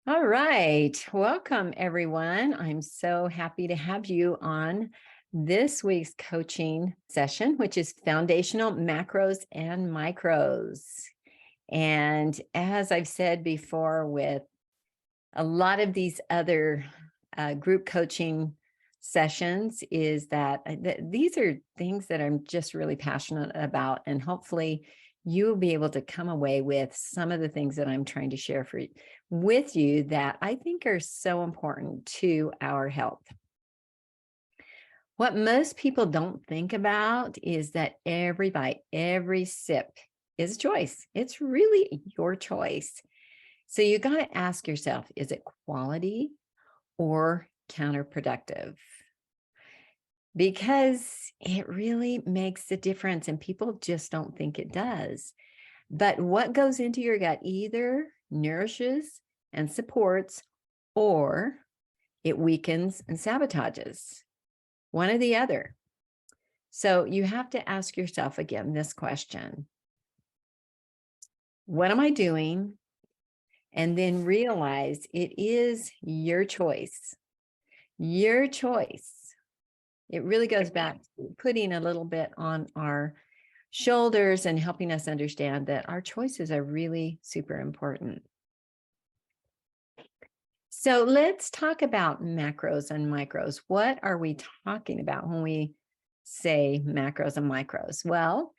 All right. Welcome, everyone. I'm so happy to have you on this week's coaching session, which is foundational macros and micros. And as I've said before, with a lot of these other group coaching sessions, is that these are things that I'm just really passionate about. And hopefully, you will be able to come away with some of the things that I'm trying to share with you that I think are so important to our health. What most people don't think about is that every bite, every sip is a choice. It's really your choice. So you got to ask yourself, is it quality or counterproductive? Because it really makes a difference and people just don't think it does. But what goes into your gut either nourishes and supports, or it weakens and sabotages, one or the other. So you have to ask yourself again this question: what am I doing? And then realize it is your choice. Your choice. It really goes back to putting a little bit on our shoulders and helping us understand that our choices are really super important. So let's talk about macros and micros. What are we talking about when we say macros and micros? Well,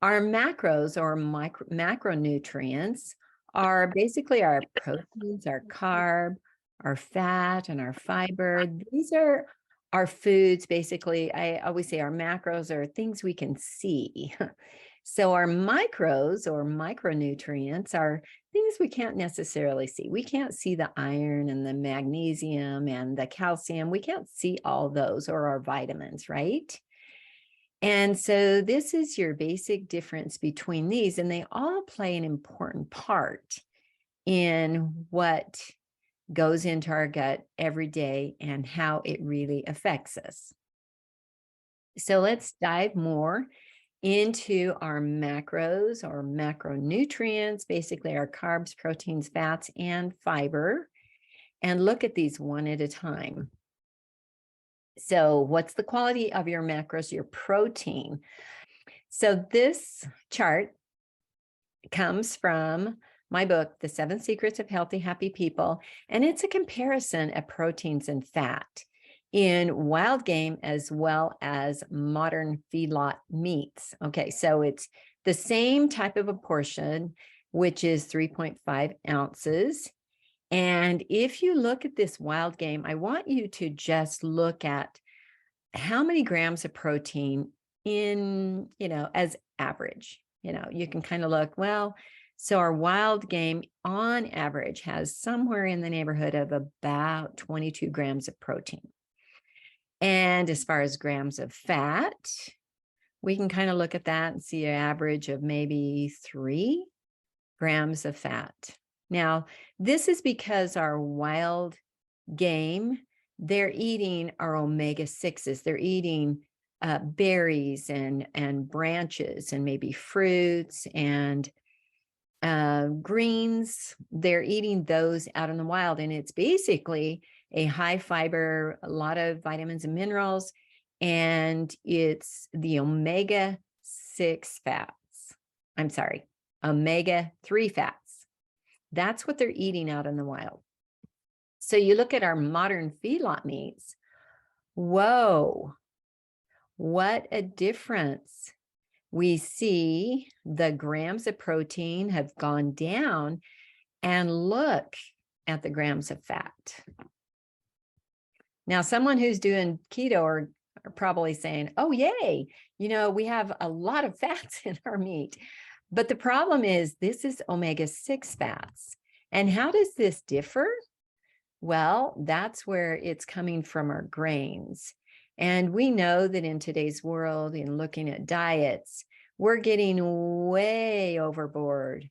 our macros or macronutrients are basically our proteins, our carb, our fat, and our fiber. These are our foods. Basically, I always say our macros are things we can see. So our micros or micronutrients are things we can't necessarily see. We can't see the iron and the magnesium and the calcium. We can't see all those, or our vitamins, right? And so this is your basic difference between these, and they all play an important part in what goes into our gut every day and how it really affects us. So let's dive more into our macros or macronutrients, basically our carbs, proteins, fats, and fiber, and look at these one at a time. So what's the quality of your macros, your protein? So this chart comes from my book, The 7 Secrets of Healthy, Happy People, and it's a comparison of proteins and fat in wild game as well as modern feedlot meats. Okay, so it's the same type of a portion, which is 3.5 ounces. And if you look at this wild game, I want you to just look at how many grams of protein in, as average. You can kind of look, well, so our wild game on average has somewhere in the neighborhood of about 22 grams of protein. And as far as grams of fat, we can kind of look at that and see an average of maybe 3 grams of fat. Now, this is because our wild game, they're eating our omega-6s. They're eating berries and branches and maybe fruits and greens. They're eating those out in the wild. And it's basically a high fiber, a lot of vitamins and minerals, and it's the omega-6 fats. I'm sorry, omega-3 fats. That's what they're eating out in the wild. So you look at our modern feedlot meats. Whoa, what a difference. We see the grams of protein have gone down, and look at the grams of fat. Now, someone who's doing keto are probably saying, oh, yay, we have a lot of fats in our meat. But the problem is this is omega-6 fats. And how does this differ? Well, that's where it's coming from our grains. And we know that in today's world, in looking at diets, we're getting way overboard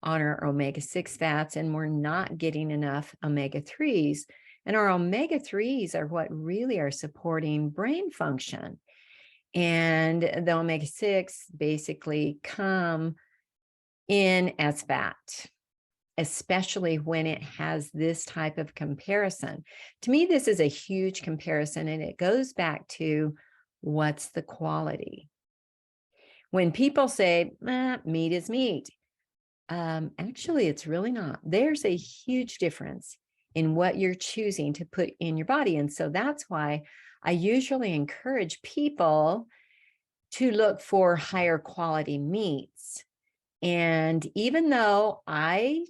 on our omega-6 fats, and we're not getting enough omega-3s. And our omega-3s are what really are supporting brain function. And the omega-6 basically come in as fat. especially when it has this type of comparison. To me, this is a huge comparison, and it goes back to what's the quality. When people say, meat is meat, actually, it's really not. There's a huge difference in what you're choosing to put in your body. And so that's why I usually encourage people to look for higher quality meats. And even though I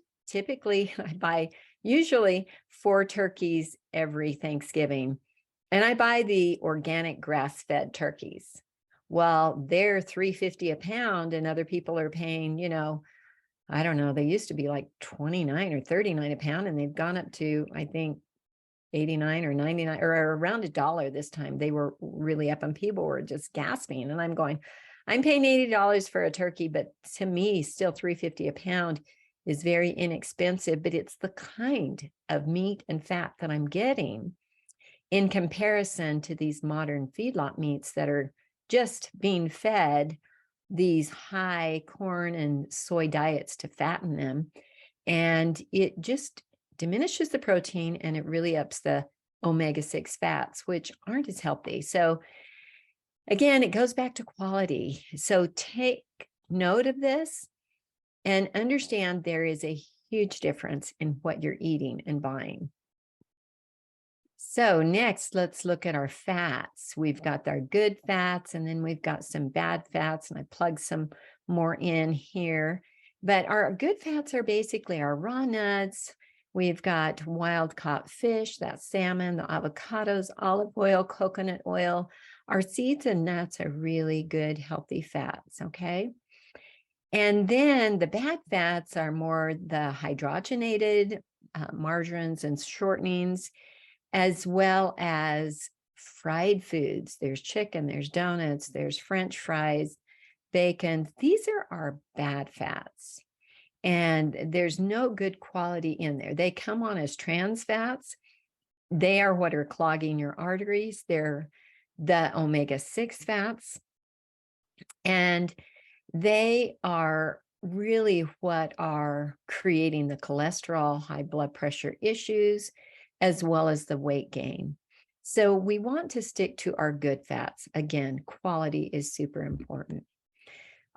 buy usually 4 turkeys every Thanksgiving, and I buy the organic grass-fed turkeys. Well, they're $3.50 a pound, and other people are paying, I don't know, they used to be like 29 or 39 a pound, and they've gone up to, I think, 89 or 99 or around $1 this time. They were really up, and people were just gasping. And I'm going, I'm paying $80 for a turkey, but to me, still $3.50 a pound is very inexpensive, but it's the kind of meat and fat that I'm getting in comparison to these modern feedlot meats that are just being fed these high corn and soy diets to fatten them. And it just diminishes the protein, and it really ups the omega-6 fats, which aren't as healthy. So again, it goes back to quality. So take note of this and understand there is a huge difference in what you're eating and buying. So next, let's look at our fats. We've got our good fats, and then we've got some bad fats, and I plugged some more in here. But our good fats are basically our raw nuts. We've got wild-caught fish, that's salmon, the avocados, olive oil, coconut oil. Our seeds and nuts are really good, healthy fats, okay? And then the bad fats are more the hydrogenated margarines and shortenings, as well as fried foods. There's chicken, there's donuts, there's French fries, bacon. These are our bad fats. And there's no good quality in there. They come on as trans fats. They are what are clogging your arteries. They're the omega-6 fats. And they are really what are creating the cholesterol, high blood pressure issues, as well as the weight gain. So we want to stick to our good fats. Again, quality is super important.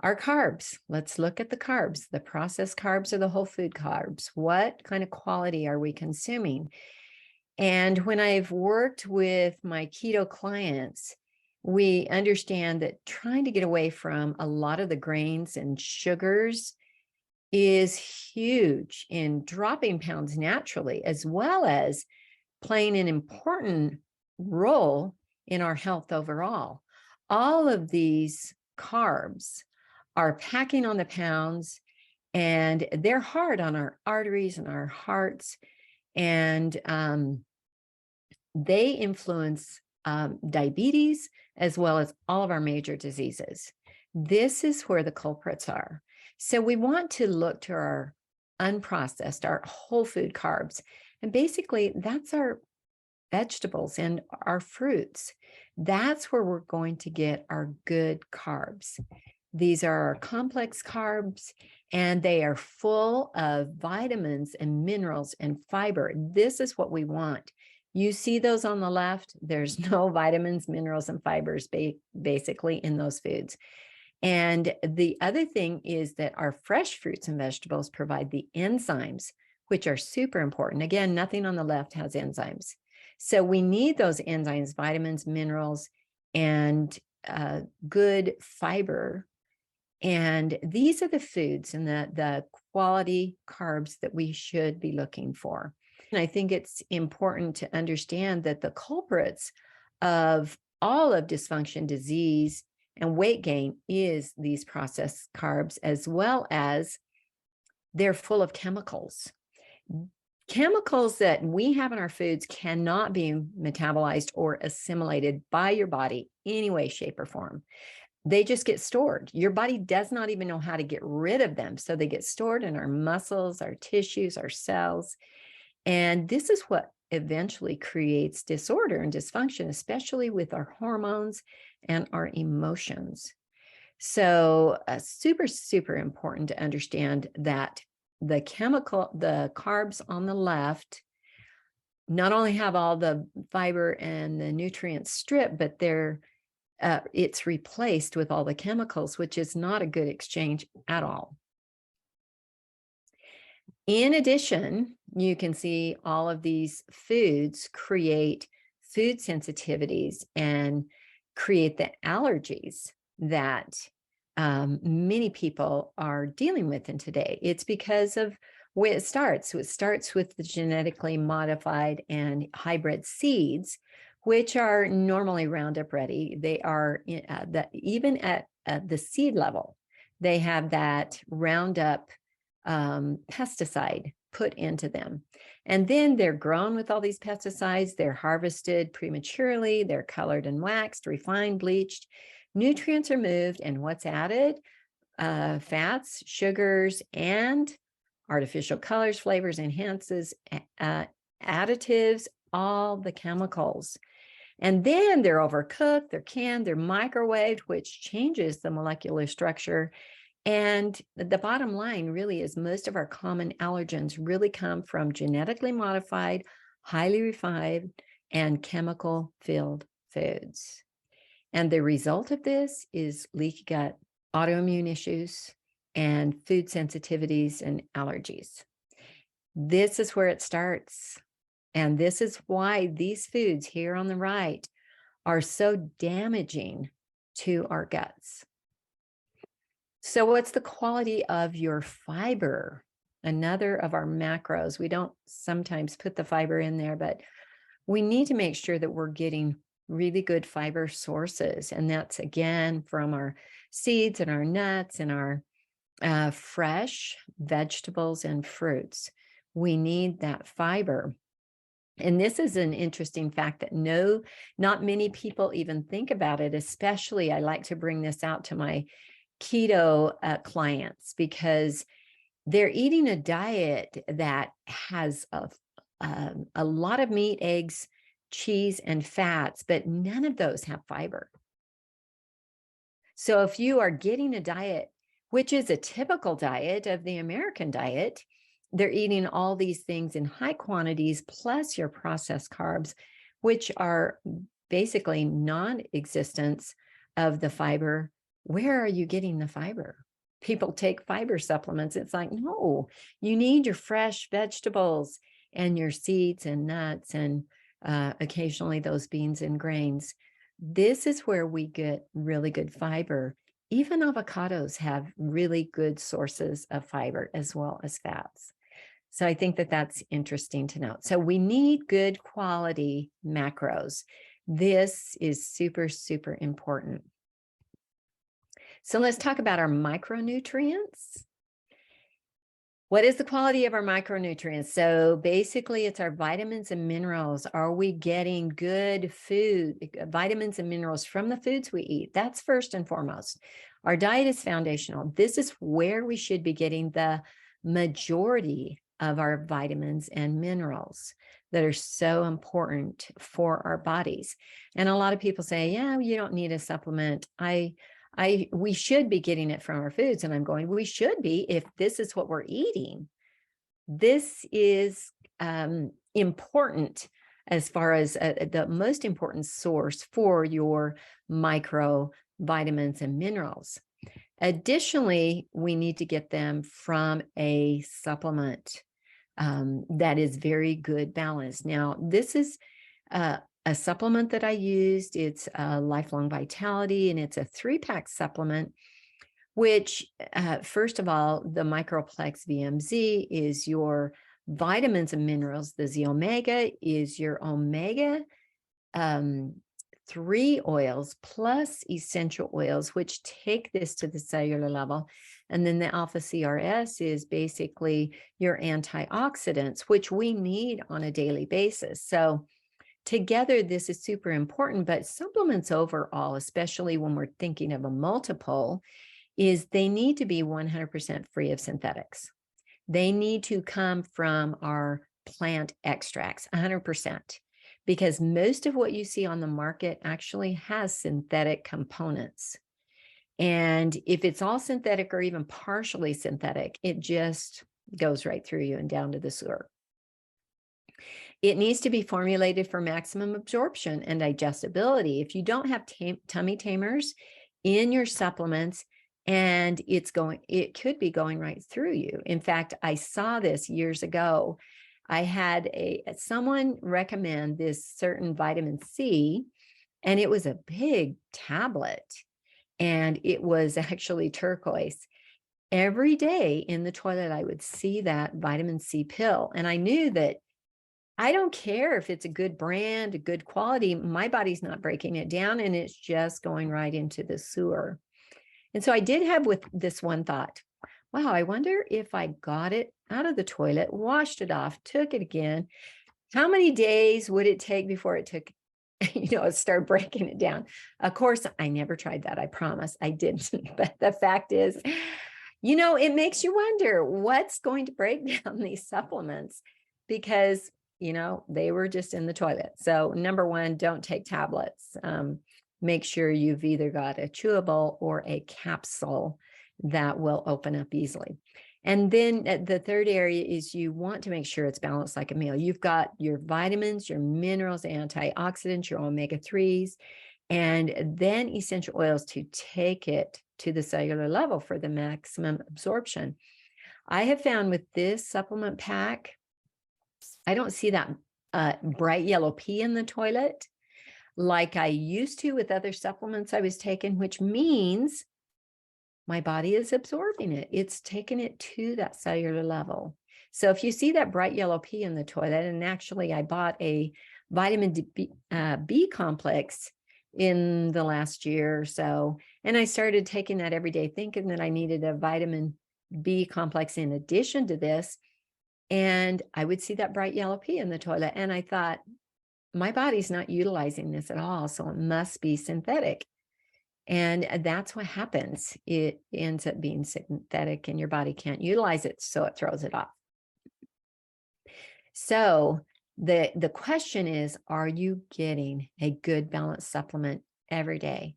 Our carbs, let's look at the carbs, the processed carbs or the whole food carbs. What kind of quality are we consuming? And when I've worked with my keto clients, we understand that trying to get away from a lot of the grains and sugars is huge in dropping pounds naturally, as well as playing an important role in our health overall. All of these carbs are packing on the pounds, and they're hard on our arteries and our hearts, and they influence diabetes, as well as all of our major diseases. This is where the culprits are. So we want to look to our unprocessed, our whole food carbs. And basically, that's our vegetables and our fruits. That's where we're going to get our good carbs. These are our complex carbs, and they are full of vitamins and minerals and fiber. This is what we want. You see those on the left, there's no vitamins, minerals, and fibers basically in those foods. And the other thing is that our fresh fruits and vegetables provide the enzymes, which are super important. Again, nothing on the left has enzymes. So we need those enzymes, vitamins, minerals, and good fiber. And these are the foods and the quality carbs that we should be looking for. And I think it's important to understand that the culprits of all of dysfunction, disease, and weight gain is these processed carbs, as well as they're full of chemicals. Chemicals that we have in our foods cannot be metabolized or assimilated by your body any way, shape, or form. They just get stored. Your body does not even know how to get rid of them. So they get stored in our muscles, our tissues, our cells. And this is what eventually creates disorder and dysfunction, especially with our hormones and our emotions. So super, super important to understand that the carbs on the left not only have all the fiber and the nutrients stripped, but it's replaced with all the chemicals, which is not a good exchange at all. In addition, you can see all of these foods create food sensitivities and create the allergies that many people are dealing with in today. It's because of where it starts. So it starts with the genetically modified and hybrid seeds, which are normally Roundup ready. They are even at the seed level, they have that Roundup pesticide put into them. And then they're grown with all these pesticides. They're harvested prematurely. They're colored and waxed, refined, bleached. Nutrients are moved, and what's added? Fats, sugars, and artificial colors, flavors, enhances, additives, all the chemicals. And then they're overcooked, they're canned, they're microwaved, which changes the molecular structure. And the bottom line really is most of our common allergens really come from genetically modified, highly refined, and chemical-filled foods. And the result of this is leaky gut, autoimmune issues, and food sensitivities and allergies. This is where it starts. And this is why these foods here on the right are so damaging to our guts. So what's the quality of your fiber? Another of our macros. We don't sometimes put the fiber in there, but we need to make sure that we're getting really good fiber sources. And that's, again, from our seeds and our nuts and our fresh vegetables and fruits. We need that fiber. And this is an interesting fact that not many people even think about it, especially I like to bring this out to my keto clients, because they're eating a diet that has a lot of meat, eggs, cheese, and fats, but none of those have fiber. So if you are getting a diet, which is a typical diet of the American diet, they're eating all these things in high quantities, plus your processed carbs, which are basically non-existence of the fiber. Where are you getting the fiber? People take fiber supplements. It's like, no, you need your fresh vegetables and your seeds and nuts and occasionally those beans and grains. This is where we get really good fiber. Even avocados have really good sources of fiber as well as fats. So I think that that's interesting to note. So we need good quality macros. This is super, super important. So let's talk about our micronutrients. What is the quality of our micronutrients? So basically it's our vitamins and minerals. Are we getting good food, vitamins and minerals from the foods we eat? That's first and foremost. Our diet is foundational. This is where we should be getting the majority of our vitamins and minerals that are so important for our bodies. And a lot of people say, yeah, you don't need a supplement. We should be getting it from our foods. And I'm going, we should be if this is what we're eating. This is important as far as the most important source for your micro vitamins and minerals. Additionally, we need to get them from a supplement that is very good balance. Now, this is a supplement that I used. It's Lifelong Vitality, and it's a 3-pack supplement, which first of all, the Microplex VMZ is your vitamins and minerals. The Z Omega is your omega 3 oils plus essential oils, which take this to the cellular level. And then the alpha CRS is basically your antioxidants, which we need on a daily basis. So together, this is super important, but supplements overall, especially when we're thinking of a multiple, is they need to be 100% free of synthetics. They need to come from our plant extracts, 100%. Because most of what you see on the market actually has synthetic components. And if it's all synthetic or even partially synthetic, it just goes right through you and down to the sewer. It needs to be formulated for maximum absorption and digestibility. If you don't have tummy tamers in your supplements, and it could be going right through you. In fact, I saw this years ago. I had someone recommend this certain vitamin C, and it was a big tablet, and it was actually turquoise. Every day in the toilet, I would see that vitamin C pill, and I knew that I don't care if it's a good brand, a good quality, my body's not breaking it down, and it's just going right into the sewer. And so I did have with this one thought, wow, I wonder if I got it out of the toilet, washed it off, took it again, how many days would it take before it took, start breaking it down? Of course, I never tried that. I promise I didn't. But the fact is, it makes you wonder what's going to break down these supplements, because they were just in the toilet. So number one, don't take tablets. Make sure you've either got a chewable or a capsule that will open up easily. And then the third area is you want to make sure it's balanced like a meal. You've got your vitamins, your minerals, antioxidants, your omega-3s, and then essential oils to take it to the cellular level for the maximum absorption. I have found with this supplement pack, I don't see that bright yellow pea in the toilet like I used to with other supplements I was taking, which means my body is absorbing it. It's taking it to that cellular level. So if you see that bright yellow pea in the toilet, and actually I bought a vitamin B complex in the last year or so, and I started taking that every day thinking that I needed a vitamin B complex in addition to this. And I would see that bright yellow pea in the toilet, and I thought, my body's not utilizing this at all, so it must be synthetic. And that's what happens. It ends up being synthetic, and your body can't utilize it, so it throws it off. So the question is, are you getting a good balanced supplement every day?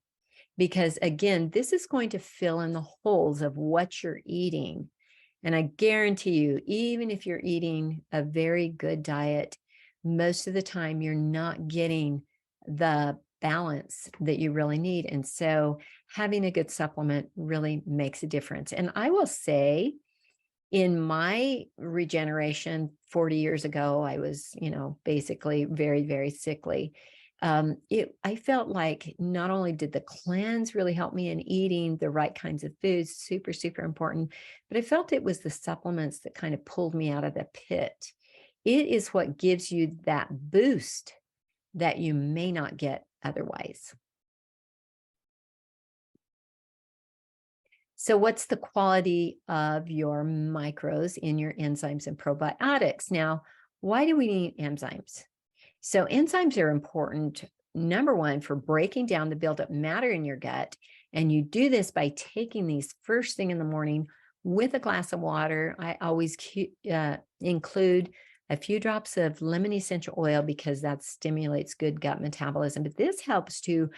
Because again, this is going to fill in the holes of what you're eating. And I guarantee you, even if you're eating a very good diet, most of the time you're not getting the balance that you really need. And so having a good supplement really makes a difference. And I will say, in my regeneration 40 years ago, I was, basically very, very sickly. I felt like not only did the cleanse really help me in eating the right kinds of foods, super, super important, but I felt it was the supplements that kind of pulled me out of the pit. It is what gives you that boost that you may not get otherwise. So what's the quality of your micros in your enzymes and probiotics? Now, why do we need enzymes? So enzymes are important, number one, for breaking down the buildup matter in your gut. And you do this by taking these first thing in the morning with a glass of water. I always include a few drops of lemon essential oil because that stimulates good gut metabolism. But this helps to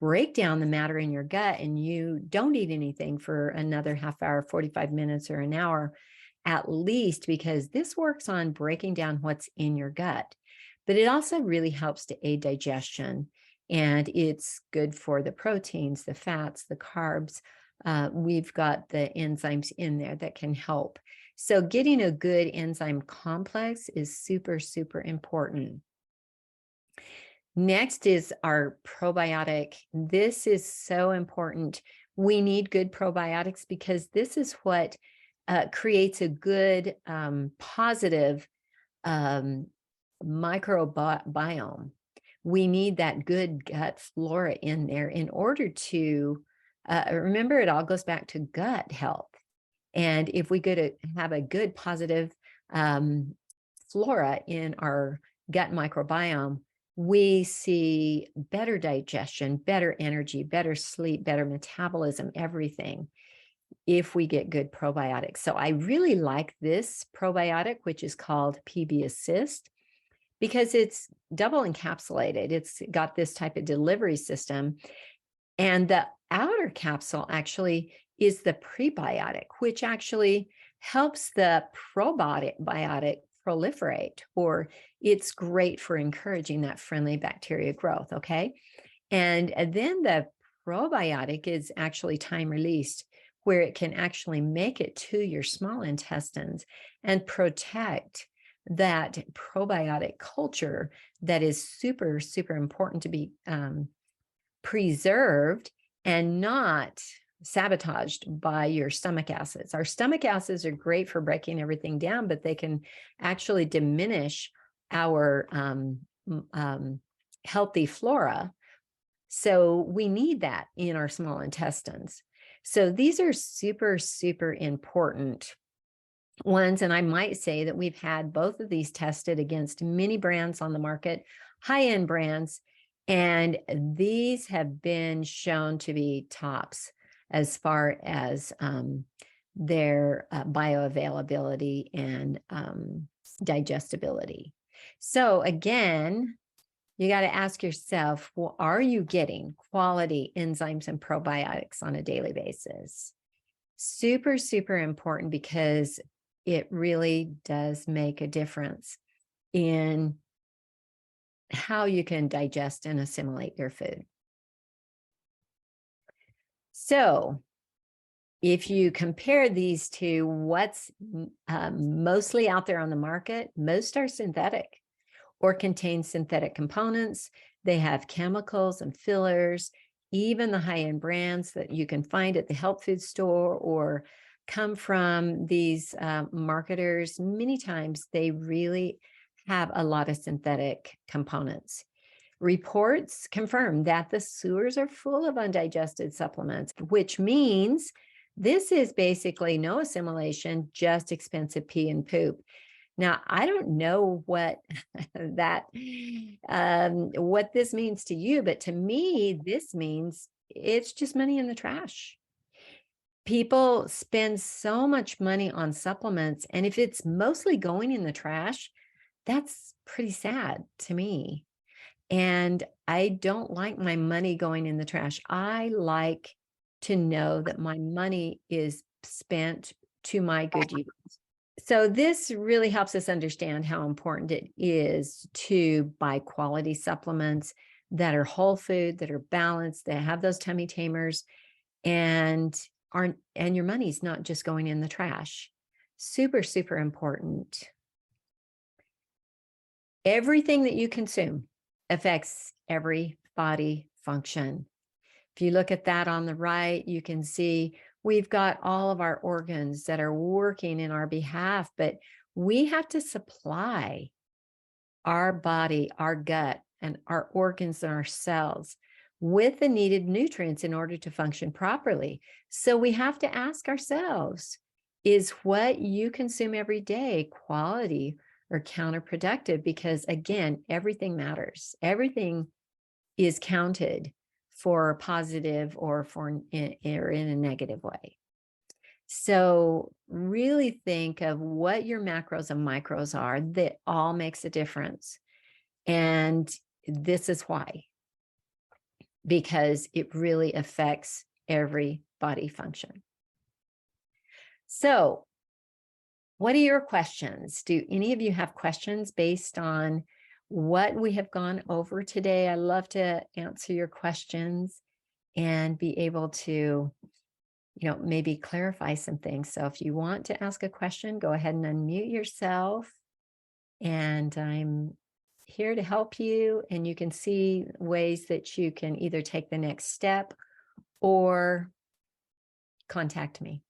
break down the matter in your gut, and you don't eat anything for another half hour, 45 minutes, or an hour at least, because this works on breaking down what's in your gut. But it also really helps to aid digestion, and it's good for the proteins, the fats, the carbs. We've got the enzymes in there that can help. So getting a good enzyme complex is super, super important. Next is our probiotic. This is so important. We need good probiotics because this is what creates a good, positive microbiome. We need that good gut flora in there in order to, remember, it all goes back to gut health. And if we go to have a good positive flora in our gut microbiome, we see better digestion, better energy, better sleep, better metabolism, everything, if we get good probiotics. So I really like this probiotic, which is called PB Assist, because it's double encapsulated. It's got this type of delivery system. And the outer capsule actually is the prebiotic, which actually helps the probiotic proliferate, or it's great for encouraging that friendly bacteria growth, okay? And then the probiotic is actually time released, where it can actually make it to your small intestines and protect that probiotic culture that is super, super important to be preserved and not sabotaged by your stomach acids. Our stomach acids are great for breaking everything down, but they can actually diminish our healthy flora. So we need that in our small intestines. So these are super, super important ones. And I might say that we've had both of these tested against many brands on the market, high-end brands, and these have been shown to be tops as far as their bioavailability and digestibility. So again, you got to ask yourself, well, are you getting quality enzymes and probiotics on a daily basis? Super, super important, because it really does make a difference in how you can digest and assimilate your food. So if you compare these to what's mostly out there on the market, most are synthetic or contain synthetic components. They have chemicals and fillers. Even the high-end brands that you can find at the health food store or come from these marketers, many times they really have a lot of synthetic components. Reports confirm that the sewers are full of undigested supplements, which means this is basically no assimilation, just expensive pee and poop. Now, I don't know what what this means to you, but to me, this means it's just money in the trash. People spend so much money on supplements, and if it's mostly going in the trash, that's pretty sad to me. And I don't like my money going in the trash. I like to know that my money is spent to my good use. So this really helps us understand how important it is to buy quality supplements that are whole food, that are balanced, that have those tummy tamers, and your money's not just going in the trash. Super, super important. Everything that you consume affects every body function. If you look at that on the right, you can see we've got all of our organs that are working in our behalf, but we have to supply our body, our gut, and our organs and our cells with the needed nutrients in order to function properly. So we have to ask ourselves, is what you consume every day quality or counterproductive? Because again, everything matters. Everything is counted for positive or in a negative way. So really think of what your macros and micros are. That all makes a difference. And this is why, because it really affects every body function. So what are your questions? Do any of you have questions based on what we have gone over today? I love to answer your questions and be able to, maybe clarify some things. So if you want to ask a question, go ahead and unmute yourself. And I'm here to help you. And you can see ways that you can either take the next step or contact me.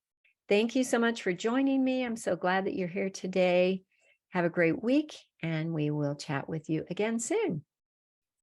Thank you so much for joining me. I'm so glad that you're here today. Have a great week, and we will chat with you again soon.